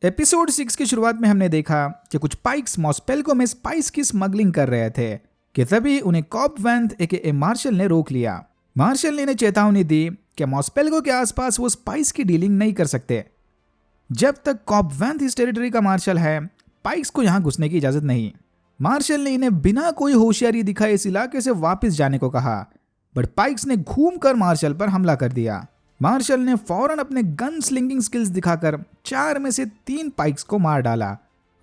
Episode 6 की शुरुआत में हमने देखा कि कुछ पाइक्स मॉस्पेल्को में स्पाइस की स्मगलिंग कर रहे थे कि तभी उन्हें कॉब वेंथ एके मार्शल ने रोक लिया। मार्शल ने चेतावनी दी कि मॉस्पेल्को के आसपास वो स्पाइस की डीलिंग नहीं कर सकते। जब तक कॉब वेंथ इस टेरिटरी का मार्शल है, पाइक्स को यहाँ घुसने की इजाजत नहीं। मार्शल ने इन्हें बिना कोई होशियारी दिखाए इस इलाके से वापस जाने को कहा, बट पाइक्स ने घूमकर मार्शल पर हमला कर दिया। मार्शल ने फौरन अपने गन स्लिंगिंग स्किल्स दिखाकर 4 में से 3 पाइक्स को मार डाला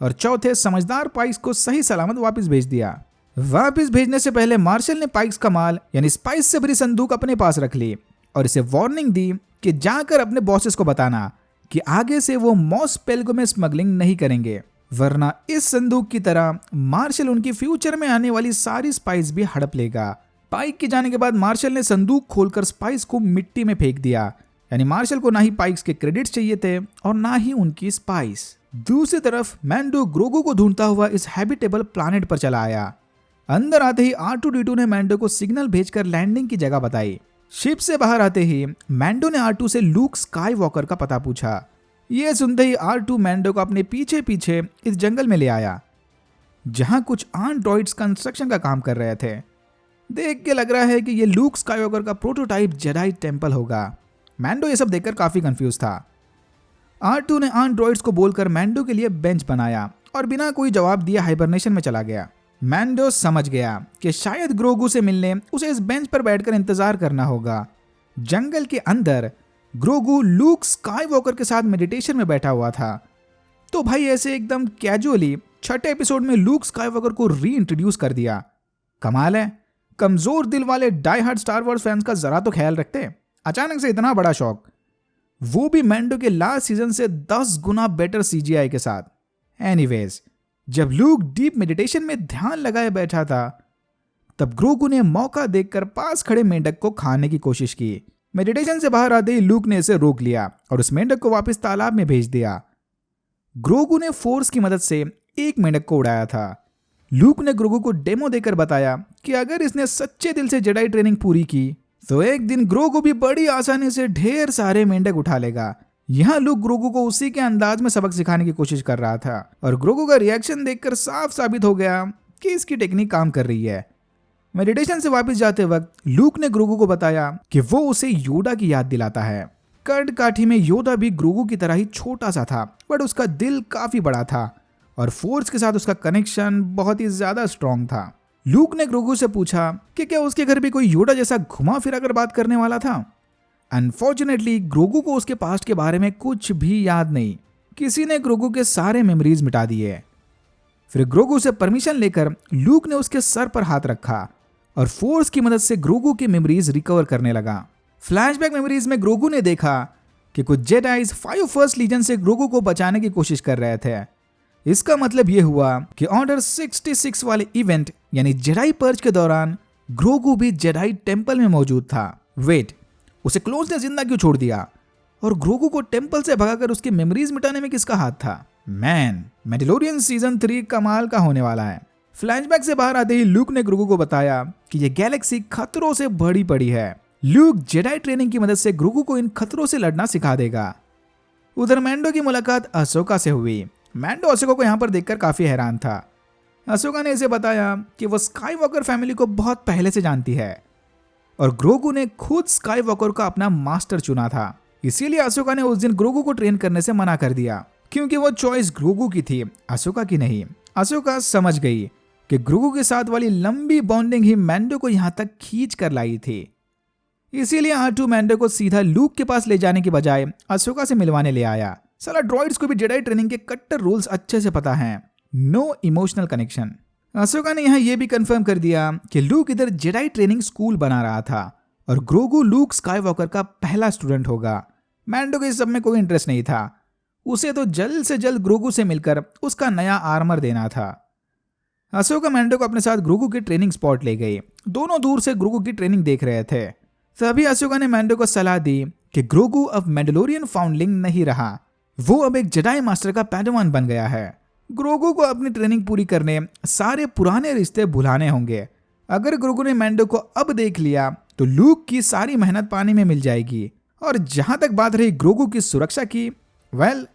और चौथे समझदार पाइक्स को सही सलामत वापस भेज दिया। वापस भेजने से पहले मार्शल ने पाइक्स का माल यानी स्पाइस से भरी संदूक अपने पास रख ली और इसे वार्निंग दी कि जाकर अपने बॉसेस को बताना कि आगे से वो मॉस्पेल्को में स्मगलिंग नहीं करेंगे, वरना इस संदूक की तरह मार्शल उनकी फ्यूचर में आने वाली सारी स्पाइस भी हड़प लेगा। पाइक के जाने के बाद मार्शल ने संदूक खोलकर स्पाइस को मिट्टी में फेंक दिया। यानी मार्शल को ना ही पाइक्स के क्रेडिट्स चाहिए थे और ना ही उनकी स्पाइस। दूसरी तरफ मैंडो ग्रोगू को ढूंढता हुआ इस हैबिटेबल प्लैनेट पर चला आया। अंदर आते ही R2-D2 ने मैंडो को सिग्नल भेजकर लैंडिंग की जगह बताई। शिप से बाहर आते ही मैंडो ने R2 से लूक स्काईवॉकर का पता पूछा। यह सुनते ही R2 मैंडो को अपने पीछे पीछे इस जंगल में ले आया, जहां कुछ एंड्रॉइड्स कंस्ट्रक्शन का काम कर रहे थे। देख के लग रहा है कि ये लूक स्काईवॉकर का प्रोटोटाइप जेडाई टेंपल होगा। मैंडो ये सब देखकर काफी कंफ्यूज था। R2 ने एंड्रॉइड्स को बोलकर मैंडो के लिए बेंच बनाया और बिना कोई जवाब दिए हाइबरनेशन में चला गया। मैंडो समझ गया कि शायद ग्रोगू से मिलने उसे इस बेंच पर बैठकर इंतजार करना होगा। जंगल के अंदर ग्रोगू लूक स्काईवॉकर के साथ मेडिटेशन में बैठा हुआ था। तो भाई ऐसे एकदम कैजुअली छठे एपिसोड में लूक स्काईवॉकर को री इंट्रोड्यूस कर दिया। कमाल है, कमजोर दिल वाले die hard Star Wars fans का जरा तो ख्याल रखते। अचानक से इतना बड़ा शौक, वो भी मैंडो के लास्ट सीजन से 10 गुना बेटर CGI के साथ। एनीवेज, जब लूक डीप मेडिटेशन में ध्यान लगाए बैठा था, तब ग्रोगू ने मौका देखकर पास खड़े मेंढक को खाने की कोशिश की। मेडिटेशन से बाहर आते ही लूक ने इसे रोक लिया और उस मेंढक को वापस तालाब में भेज दिया। ग्रोगू ने फोर्स की मदद से एक मेंढक को उड़ाया था। लूक ने ग्रोगू को डेमो देकर बताया कि अगर इसने सच्चे दिल से जेडाई ट्रेनिंग पूरी की तो एक दिन ग्रोगू भी बड़ी आसानी से ढेर सारे मेंढक उठा लेगा। यहाँ लूक ग्रोगू को उसी के अंदाज में सबक सिखाने की कोशिश कर रहा था और ग्रोगू का रिएक्शन देखकर साफ साबित हो गया कि इसकी टेक्निक काम कर रही है। मेडिटेशन से वापस जाते वक्त लूक ने ग्रोगू को बताया कि वो उसे योदा की याद दिलाता है। कर्ड काठी में योदा भी ग्रोगू की तरह ही छोटा सा था, बट उसका दिल काफी बड़ा था और फोर्स के साथ उसका कनेक्शन बहुत ही ज्यादा स्ट्रॉन्ग था। लूक ने ग्रोगू से पूछा कि क्या उसके घर भी कोई योदा जैसा घुमा फिरा कर बात करने वाला था। अनफॉर्चुनेटली ग्रोगू को उसके पास्ट के बारे में कुछ भी याद नहीं। किसी ने ग्रोगू के सारे मेमोरीज मिटा दिए। फिर ग्रोगू से परमिशन लेकर लूक ने उसके सर पर हाथ रखा और फोर्स की मदद से ग्रोगू की मेमोरीज रिकवर करने लगा। फ्लैशबैक मेमोरीज में ग्रोगू ने देखा कि कुछ जेडाइज 5 फर्स्ट लीजन से ग्रोगू को बचाने की कोशिश कर रहे थे। इसका मतलब यह हुआ कि ऑर्डर 66 वाले इवेंट यानी जेडाई पर्ज के दौरान ग्रोगू भी जेडाई टेंपल में मौजूद था। वेट, उसे क्लोन्स ने जिंदा क्यों छोड़ दिया और ग्रोगू को टेंपल से भगाकर उसकी मेमोरीज मिटाने में किसका हाथ था? मैन, मैंडलोरियन सीजन 3 कमाल का होने वाला है। फ्लैशबैक से बाहर आते ही लूक ने ग्रोगू को बताया कि यह गैलेक्सी खतरों से भरी पड़ी है। लूक जेडाई ट्रेनिंग की मदद से ग्रोगू को इन खतरों से लड़ना सिखा देगा। उधर मैंडो की मुलाकात अशोका से हुई। मैंडो अशोका को यहाँ पर देखकर काफी हैरान था। अशोका ने इसे बताया कि वो स्काईवॉकर फैमिली को बहुत पहले से जानती है और ग्रोगू ने खुद स्काईवॉकर का अपना मास्टर चुना था। इसीलिए अशोका ने उस दिन ग्रोगू को ट्रेन करने से मना कर दिया, क्योंकि वो चॉइस ग्रोगू की थी, अशोका की नहीं। अशोका समझ गई कि ग्रोगू के साथ वाली लंबी बॉन्डिंग ही मैंडो को यहाँ तक खींच कर लाई थी। इसीलिए R2 मैंडो को सीधा लूक के पास ले जाने की बजाय अशोका से मिलवाने ले आया। साला ड्रॉइड्स को भी जेडाई ट्रेनिंग के कट्टर रूल्स अच्छे से पता हैं। No emotional connection. अशोका ने यहाँ ये भी कंफर्म कर दिया कि लूक इधर जेडाई ट्रेनिंग स्कूल बना रहा था और ग्रोगू लूक स्काईवॉकर का पहला स्टूडेंट होगा। मैंडो को इस सब में कोई इंटरेस्ट नहीं था। उसे तो जल्द से जल्द ग्रोगू से मिलकर उसका नया आर्मर देना था। अशोका मैंडो को अपने साथ ग्रोगू के ट्रेनिंग स्पॉट ले गई। दोनों दूर से ग्रोगू की ट्रेनिंग देख रहे थे। तभी अशोका ने मैंडो को सलाह दी कि ग्रोगू अब मैंडलोरियन फाउंडलिंग नहीं रहा, वो अब एक जेडाई मास्टर का पैडवान बन गया है। ग्रोगू को अपनी ट्रेनिंग पूरी करने सारे पुराने रिश्ते भुलाने होंगे। अगर ग्रोगू ने मैंडो को अब देख लिया तो लूक की सारी मेहनत पानी में मिल जाएगी। और जहां तक बात रही ग्रोगू की सुरक्षा की, वेल,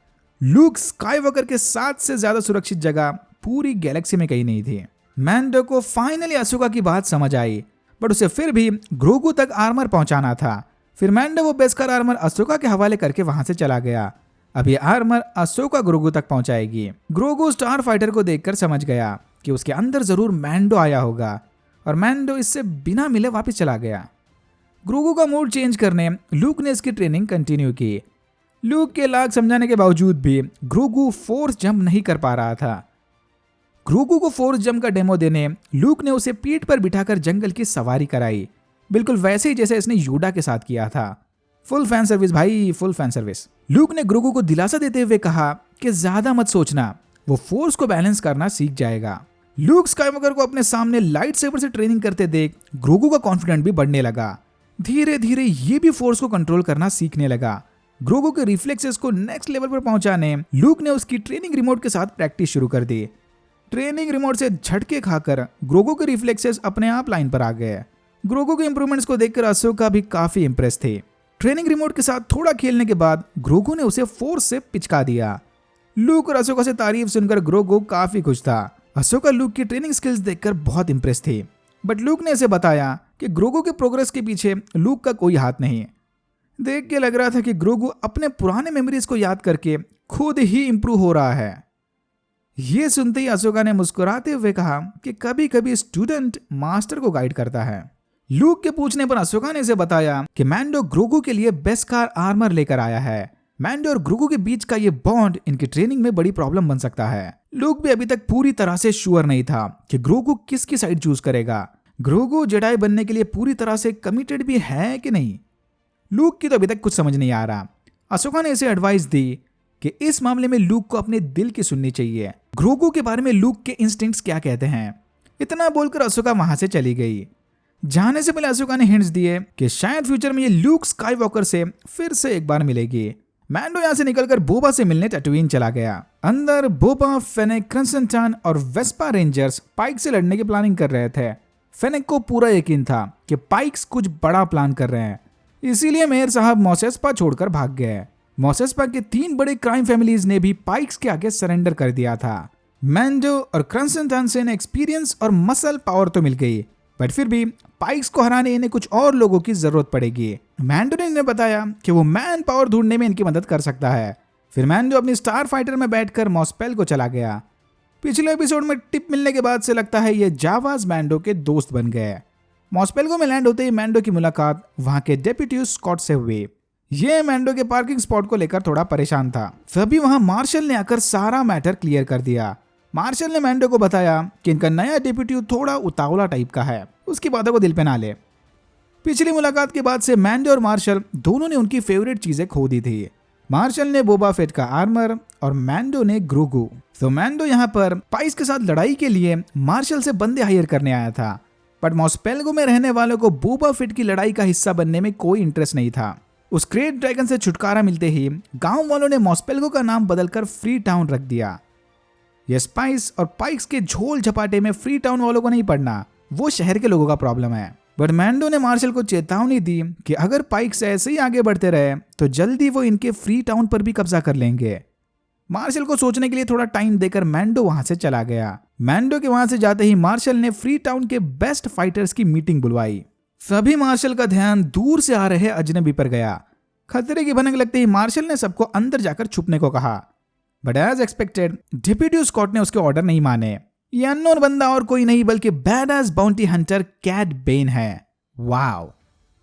लूक स्काईवॉकर के साथ से ज्यादा सुरक्षित जगह पूरी गैलेक्सी में कहीं नहीं थी। मैंडो को फाइनली अशोका की बात समझ आई, बट उसे फिर भी ग्रोगू तक आर्मर पहुंचाना था। फिर मैंडो वो बेस्कर आर्मर अशोका के हवाले करके वहां से चला गया। अब ये आर्मर अशोका ग्रोगू तक पहुंचाएगी। ग्रोगू स्टार फाइटर को देखकर समझ गया कि उसके अंदर जरूर मैंडो आया होगा, और मैंडो इससे बिना मिले वापस चला गया। ग्रोगू का मूड चेंज करने लूक ने इसकी ट्रेनिंग कंटिन्यू की। लूक के लाख समझाने के बावजूद भी ग्रोगू फोर्स जंप नहीं कर पा रहा था। ग्रोगू को फोर्स जंप का डेमो देने लूक ने उसे पीठ पर बिठाकर जंगल की सवारी कराई, बिल्कुल वैसे ही जैसे इसने योडा के साथ किया था। फुल फैन सर्विस भाई, फुल फैन सर्विस। लूक ने ग्रोगू को दिलासा देते हुए कहा कि ज्यादा मत सोचना, वो फोर्स को बैलेंस करना सीख जाएगा। लूक स्काईवॉकर को अपने सामने लाइट सेबर से ट्रेनिंग करते देख ग्रोगू का कॉन्फिडेंट भी बढ़ने लगा। धीरे धीरे ये भी फोर्स को कंट्रोल करना सीखने लगा। ग्रोगू के रिफ्लेक्सेस को नेक्स्ट लेवल पर पहुंचाने लूक ने उसकी ट्रेनिंग रिमोट के साथ प्रैक्टिस शुरू कर दी। ट्रेनिंग रिमोट से झटके खाकर ग्रोगू के रिफ्लेक्सेस अपने आप लाइन पर आ गए। ग्रोगू के इंप्रूवमेंट्स को देखकर अशोका भी काफी इंप्रेस थे। ट्रेनिंग रिमोट के साथ थोड़ा खेलने के बाद ग्रोगू ने उसे फोर्स से पिचका दिया। लूक और अशोका से तारीफ सुनकर ग्रोगू काफी खुश था। अशोका लूक की ट्रेनिंग स्किल्स देखकर बहुत इंप्रेस थी, बट लूक ने इसे बताया कि ग्रोगू के प्रोग्रेस के पीछे लूक का कोई हाथ नहीं। देख के लग रहा था कि ग्रोगू अपने पुराने मेमोरीज को याद करके खुद ही इंप्रूव हो रहा है। यह सुनते ही अशोका ने मुस्कुराते हुए कहा कि कभी कभी स्टूडेंट मास्टर को गाइड करता है। लूक के पूछने पर अशोका ने इसे बताया कि मैंडो ग्रोगू के लिए बेस्कार आर्मर लेकर आया है। मैंडो और ग्रोगू के बीच का ये बॉन्ड इनकी ट्रेनिंग में बड़ी प्रॉब्लम बन सकता है। लूक भी अभी तक पूरी तरह से श्योर नहीं था कि ग्रोगू किसकी साइड चूज करेगा। ग्रोगू जेडाई बनने के लिए पूरी तरह से कमिटेड भी है कि नहीं, लूक की तो अभी तक कुछ समझ नहीं आ रहा। अशोका ने इसे एडवाइस दी कि इस मामले में लूक को अपने दिल की सुननी चाहिए। ग्रोगू के बारे में लूक के इंस्टिंक्ट्स क्या कहते हैं। इतना बोलकर अशोका वहां से चली गई। जाने से पहले अशोका ने हिंट्स दिए कि शायद फ्यूचर में ये लूक स्काईवॉकर से फिर से एक बार मिलेगी। मैंडो यहां से निकलकर बोबा से मिलने टैटूइन चला गया। अंदर बोबा, फेनेक, क्रिम्सन और वेस्पा रेंजर्स पाइक से लड़ने की प्लानिंग कर रहे थे। फेनेक को पूरा यकीन था कि पाइक्स कुछ बड़ा प्लान कर रहे हैं, इसीलिए मेयर साहब मोसेस्पा छोड़कर भाग गए। मोसेस्पा के 3 बड़े क्राइम फैमिलीज ने भी पाइक्स के आगे सरेंडर कर दिया था। मैंडो और क्रिम्सन से एक्सपीरियंस और मसल पावर तो मिल गई, बट फिर भी पाइक्स को हराने इन्हें कुछ और लोगों की जरूरत पड़ेगी। मैंडो ने इन्हें बताया कि वो मैन पावर ढूंढने में इनकी मदद कर सकता है। फिर मैंडो अपनी स्टार फाइटर में बैठकर मॉस्पेल को चला गया। पिछले एपिसोड में टिप मिलने के बाद से लगता है ये जावाज मैंडो के दोस्त बन गए। मॉस्पेल्गो में लैंड होते ही मैंडो की मुलाकात वहां के डेप्यूटी स्कॉट से हुई। ये मैंडो के पार्किंग स्पॉट को लेकर थोड़ा परेशान था। तभी वहां मार्शल ने आकर सारा मैटर क्लियर कर दिया। मार्शल ने मैंडो को बताया कि इनका नया डेप्यूटी थोड़ा उतावला टाइप का है, उसकी बातों को दिल पे ना ले। पिछली मुलाकात के बाद से मैंडो और मार्शल दोनों ने उनकी फेवरेट चीजें खो दी थी। मार्शल ने बोबा फेट का आर्मर और मैंडो ने ग्रोगू। तो मैंडो यहाँ पर पाइक्स के साथ लड़ाई के लिए मार्शल से बंदे हायर करने आया था, बट मॉस्पेल्गो में रहने वालों को बोबा फेट की लड़ाई का हिस्सा बनने में कोई इंटरेस्ट नहीं था। उस ग्रेट ड्रैगन से छुटकारा मिलते ही गांव वालों ने मॉस्पेल्गो का नाम बदलकर फ्री टाउन रख दिया। ये स्पाइस और पाइक्स के झोल झपाटे में फ्री टाउन वालों को नहीं पड़ना, वो शहर के लोगों का प्रॉब्लम है। बट मैंडो ने मार्शल को चेतावनी दी कि अगर पाइक्स ऐसे ही आगे बढ़ते रहे तो जल्दी वो इनके फ्री टाउन पर भी कब्जा कर लेंगे। मार्शल को सोचने के लिए थोड़ा टाइम देकर मैंडो वहां से चला गया। मैंडो के वहां से जाते ही मार्शल ने फ्री टाउन के बेस्ट फाइटर्स की मीटिंग बुलवाई। सभी मार्शल का ध्यान दूर से आ रहे अजनबी पर गया। खतरे की भनक लगते ही मार्शल ने सबको अंदर जाकर छुपने को कहा, but as expected deputy Scott ने उसके ऑर्डर नहीं माने। ये अननोन बंदा और कोई नहीं बल्कि badass bounty hunter Cad Bane है। Wow!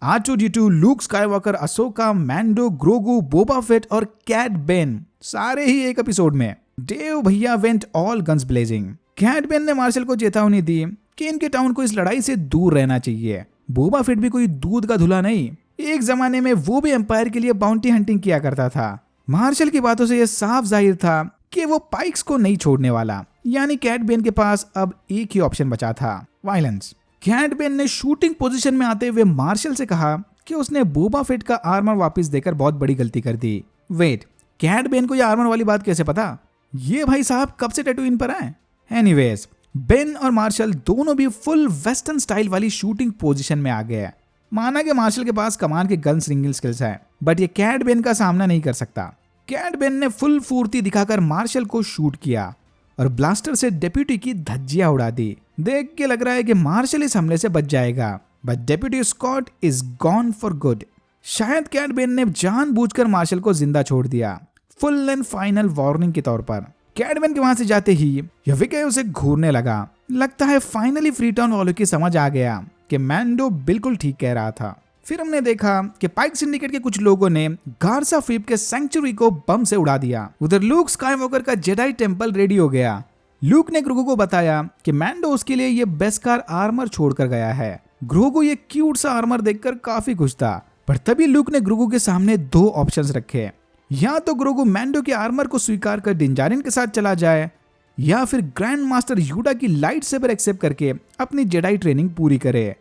R2-D2, Luke Skywalker, Ahsoka, Mando, Grogu, Boba Fett और कैट बेन सारे ही एक एपिसोड में। डेव भैया went all guns blazing. Cad Ben ने मार्शल को चेतावनी दी कि इनके टाउन को इस लड़ाई से दूर रहना चाहिए। बोबा फेट भी कोई दूध का धुला नहीं, एक जमाने में वो भी एम्पायर के लिए बाउंटी हंटिंग किया करता था। मार्शल की बातों से यह साफ जाहिर था कि वो पाइक्स को नहीं छोड़ने वाला, यानी कैट बेन के पास अब एक ही ऑप्शन बचा था, वायलेंस। कैट बेन ने शूटिंग पोजीशन में आते हुए मार्शल से कहा कि उसने बोबा फेट का आर्मर वापस देकर बहुत बड़ी गलती कर दी। वेट, कैट बेन को यह आर्मर वाली बात कैसे पता? ये भाई साहब कब से टैटूइन पर आए? एनीवेज, बेन और मार्शल दोनों भी फुल वेस्टर्न स्टाइल वाली शूटिंग पोजीशन में आ गए। माना कि मार्शल के पास कमान के गन स्लिंगिंग स्किल्स है, बट ये कैट बेन का सामना नहीं कर सकता। कैट बेन ने फुल फुर्ती दिखाकर मार्शल को शूट किया और ब्लास्टर से डेप्यूटी की धज्जियां उड़ा दी। देख के लग रहा है कि मार्शल इस हमले से बच जाएगा, but deputy Scott is gone for good. शायद कैट बेन ने जानबूझकर मार्शल को जिंदा छोड़ दिया, फुल एंड फाइनल वार्निंग के तौर पर। कैट बेन के वहां से जाते ही यविके उसे घूरने लगा। लगता है फाइनली फ्रीटाउन वालों की समझ आ गया कि मैंडो बिल्कुल ठीक कह रहा था। फिर हमने देखा कि पाइक सिंडिकेट के कुछ लोगों ने गार्सा फीप के सैंक्चुरी को बम से उड़ा दिया। उधर लूक स्काईवॉकर का जेडाई टेंपल रेडी हो गया। लूक ने ग्रोगू को बताया कि मैंडो उसके लिए ये बेस्कार आर्मर छोड़कर गया है। ग्रोगू ये क्यूट सा आर्मर देखकर काफी खुश था, पर तभी लूक ने ग्रोगू के सामने दो ऑप्शंस रखे। या तो ग्रोगू मैंडो के आर्मर को स्वीकार कर डिंजारिन के साथ चला जाए, या फिर ग्रैंड मास्टर योडा की लाइट सेबर एक्सेप्ट करके अपनी जेडाई ट्रेनिंग पूरी करे।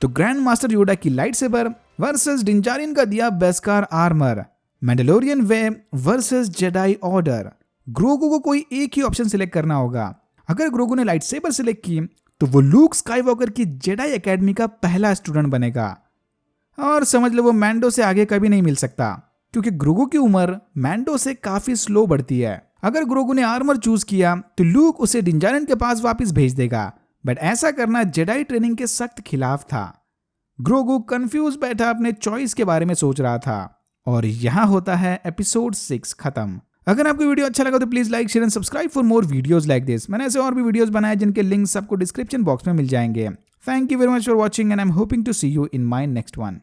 तो ग्रैंड मास्टर योडा की लाइट सेबर वर्सेस डिंजारिन का दिया बेस्कार आर्मर, मैंडलोरियन वे वर्सेस जेडाई ऑर्डर। ग्रोगू को कोई एक ही ऑप्शन सिलेक्ट करना होगा। अगर ग्रोगू ने लाइट सेबर सिलेक्ट की तो वो लूक स्काईवॉकर की जेडाई एकेडमी का पहला स्टूडेंट बनेगा, और समझ लो वो मैंडो से आगे कभी नहीं मिल सकता, क्योंकि ग्रोगू की उम्र मैंडो से काफी स्लो बढ़ती है। अगर ग्रोगू ने आर्मर चूज किया तो लूक उसे डिंजारिन के पास वापस भेज देगा, बट ऐसा करना जेडाई ट्रेनिंग के सख्त खिलाफ था। ग्रोगू कंफ्यूज बैठा अपने चॉइस के बारे में सोच रहा था। और यहाँ होता है एपिसोड 6 खत्म। अगर आपको वीडियो अच्छा लगा तो please like, share and subscribe for more videos like this. मैंने ऐसे और भी वीडियोस बनाए जिनके लिंक्स आपको डिस्क्रिप्शन बॉक्स में मिल जाएंगे। Thank you very much for watching and I am hoping to see you in my next one.